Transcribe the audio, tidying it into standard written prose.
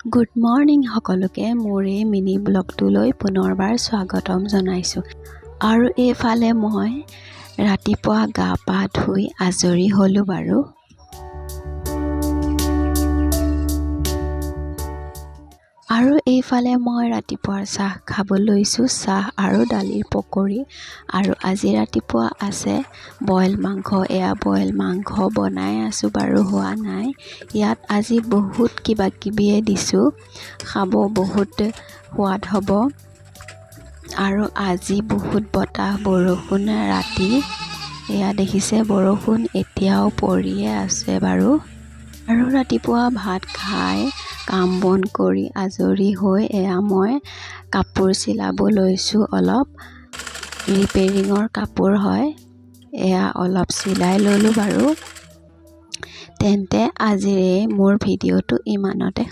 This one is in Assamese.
গুড মৰ্ণিং সকলোকে মোৰ এই মিনি ব্লগটোলৈ পুনৰবাৰ স্বাগতম জনাইছোঁ। আৰু এইফালে মই ৰাতিপুৱা গা পা ধুই আজৰি হ'লোঁ বাৰু। আৰু এইফালে মই ৰাতিপুৱাৰ চাহ খাব লৈছোঁ, চাহ আৰু দালিৰ পকৰি। আৰু আজি ৰাতিপুৱা আছে বইল মাংস। এয়া বইল মাংস বনাই আছোঁ বাৰু, হোৱা নাই। ইয়াত আজি বহুত কিবা কিবিয়ে দিছোঁ, খাব বহুত সোৱাদ হ'ব। আৰু আজি বহুত বতাহ বৰষুণ ৰাতি, এয়া দেখিছে বৰষুণ এতিয়াও পৰিয়ে আছে বাৰু। আৰু ৰাতিপুৱা ভাত খাই কাম বন কৰি আজৰি হৈ এয়া মই কাপোৰ চিলাব লৈছোঁ। অলপ ৰিপেয়াৰিঙৰ কাপোৰ হয়, এয়া অলপ চিলাই ল'লোঁ বাৰু। তেন্তে আজিৰ মোৰ ভিডিঅ'টো ইমানতে